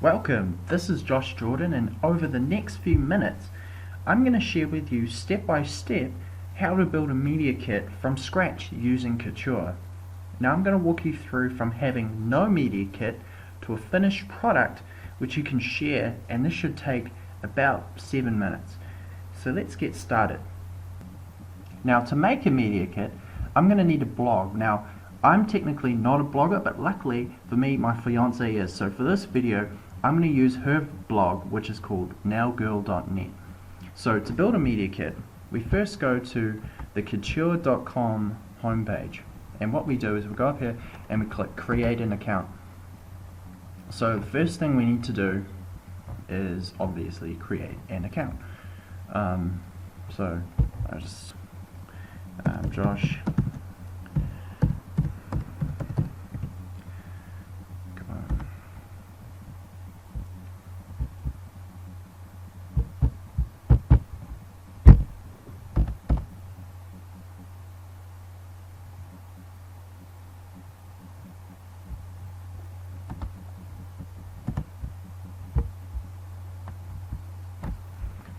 Welcome, this is Josh Jordan, and over the next few minutes I'm going to share with you step by step how to build a media kit from scratch using Couture. Now I'm going to walk you through from having no media kit to a finished product which you can share, and this should take about 7 minutes. So let's get started. Now to make a media kit I'm going to need a blog. Now I'm technically not a blogger, but luckily for me my fiance is, so for this video I'm going to use her blog, which is called nailgirl.net. So to build a media kit, we first go to the couture.com homepage, and what we do is we go up here and we click create an account. So the first thing we need to do is obviously create an account. So I just Josh.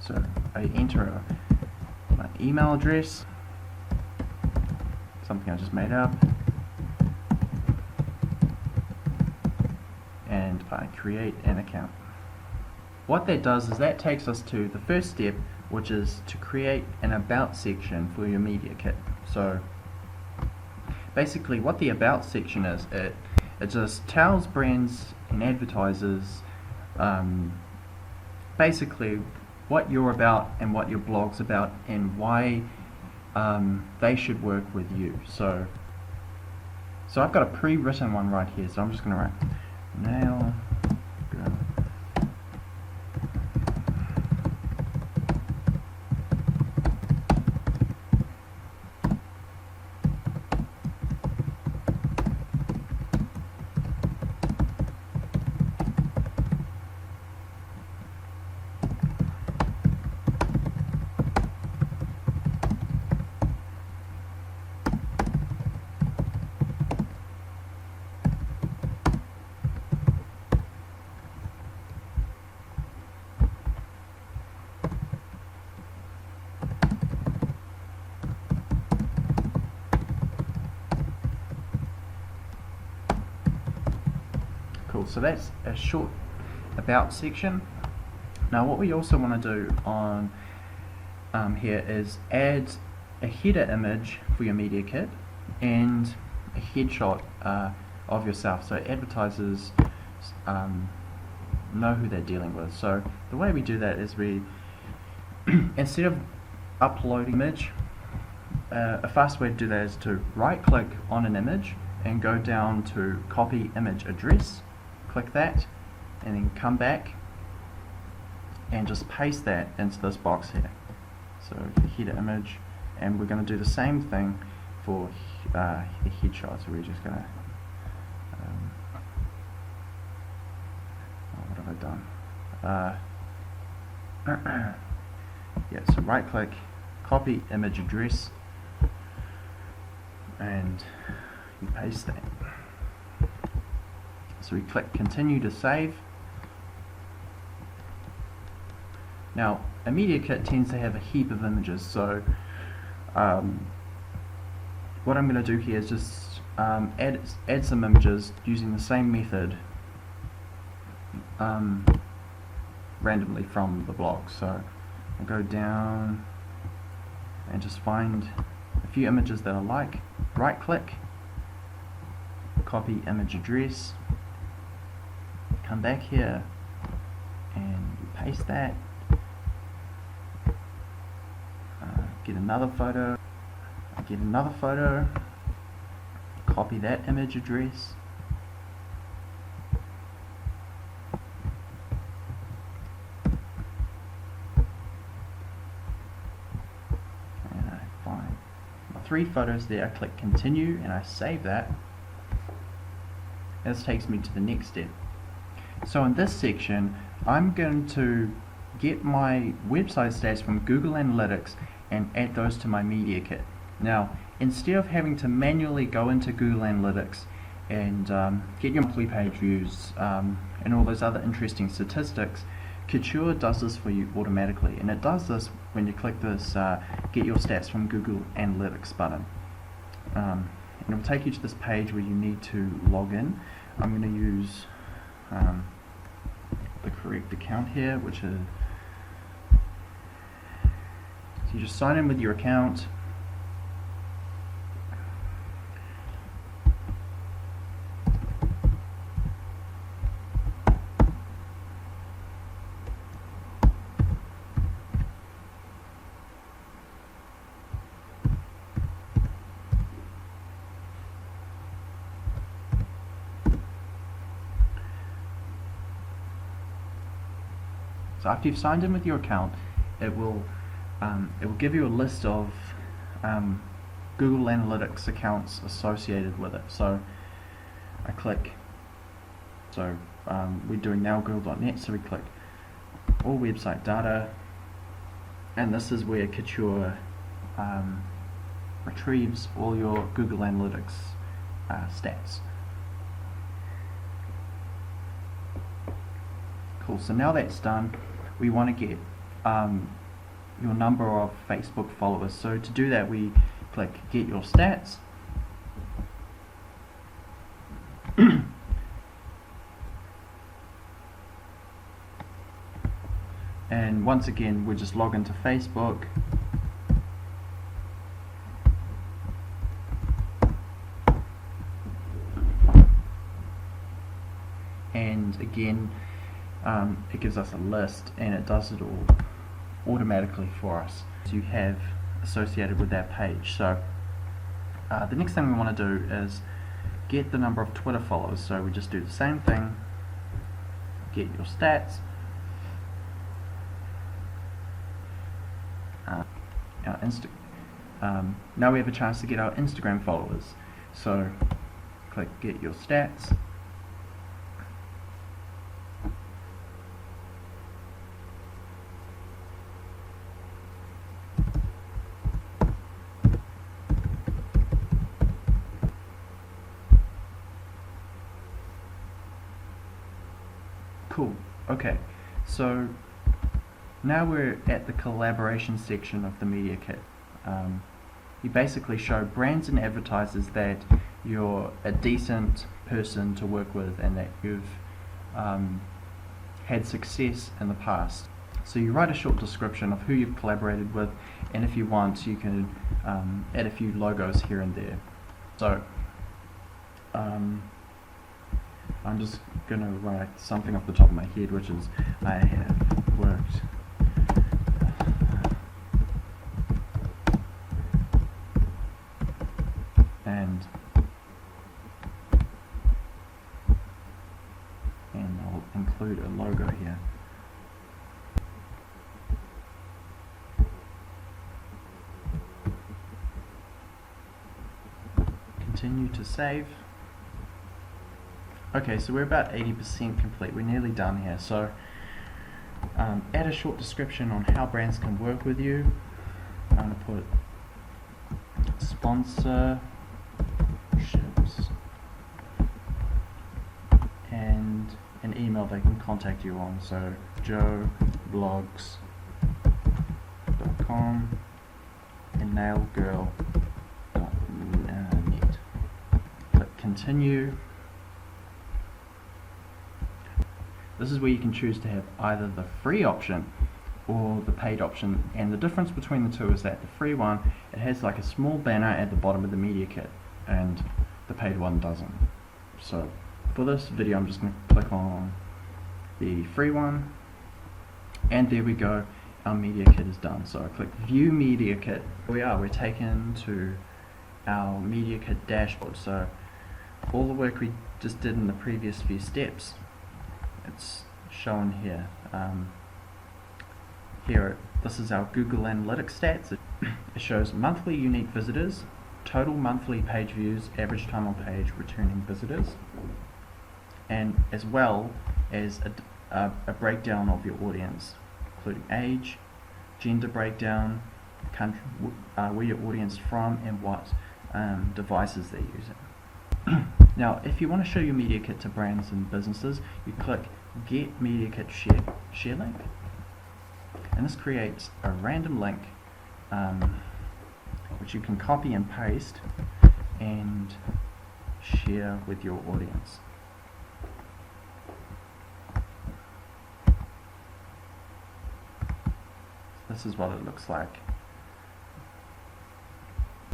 So I enter my email address, something I just made up, and I create an account. What that does is that takes us to the first step, which is to create an about section for your media kit. So basically what the about section is, it just tells brands and advertisers basically what you're about and what your blog's about and why they should work with you. So I've got a pre-written one right here, so I'm just going to write nail girl. Cool, so that's a short about section. Now what we also want to do on here is add a header image for your media kit and a headshot of yourself, so advertisers know who they're dealing with. So the way we do that is we instead of uploading image, a fast way to do that is to right click on an image and go down to copy image address, click that, and then come back and just paste that into this box here. So the header image, and we're going to do the same thing for the headshot. So we're just going to what have I done? Yeah, so right click, copy image address, and you paste that. So we click continue to save. Now a media kit tends to have a heap of images, so what I'm going to do here is just add some images using the same method randomly from the blog. So I'll go down and just find a few images that I like, right click, copy image address, come back here and paste that, get another photo, copy that image address, and I find my 3 photos there. I click continue and I save that. This takes me to the next step. So in this section I'm going to get my website stats from Google Analytics and add those to my media kit. Now instead of having to manually go into Google Analytics and get your monthly page views and all those other interesting statistics, Couture does this for you automatically, and it does this when you click this Get Your Stats from Google Analytics button. And it will take you to this page where you need to log in. I'm going to use the correct account here, which is, so you just sign in with your account. So after you've signed in with your account, it will give you a list of Google Analytics accounts associated with it. So I click, so we're doing nowgoogle.net, so we click all website data, and this is where Couture retrieves all your Google Analytics stats. Cool, so now that's done, we want to get your number of Facebook followers. So to do that, we click Get Your Stats. And once again, we just log into Facebook. And again, it gives us a list, and it does it all automatically for us to have associated with that page. So the next thing we want to do is get the number of Twitter followers. So we just do the same thing, get your stats, now we have a chance to get our Instagram followers. So click get your stats. Cool, okay, so now we're at the collaboration section of the Media Kit. You basically show brands and advertisers that you're a decent person to work with and that you've had success in the past. So you write a short description of who you've collaborated with, and if you want, you can add a few logos here and there. So I'm just going to write something off the top of my head, which is I have worked and I'll include a logo here. Continue to save. Okay, so we're about 80% complete. We're nearly done here. So add a short description on how brands can work with you. I'm going to put sponsorships and an email they can contact you on. So joeblogs.com and nailgirl.net. Click continue. This is where you can choose to have either the free option or the paid option, and the difference between the two is that the free one, it has like a small banner at the bottom of the Media Kit, and the paid one doesn't. So for this video I'm just going to click on the free one, and there we go, our Media Kit is done. So I click View Media Kit. Here we're taken to our Media Kit dashboard. So all the work we just did in the previous few steps, it's shown here. This is our Google Analytics stats. It shows monthly unique visitors, total monthly page views, average time on page, returning visitors, and as well as a breakdown of your audience, including age, gender breakdown, country, where your audience from, and what devices they're using. Now, if you want to show your Media Kit to brands and businesses, you click Get Media Kit Share Link, and this creates a random link which you can copy and paste and share with your audience. This is what it looks like.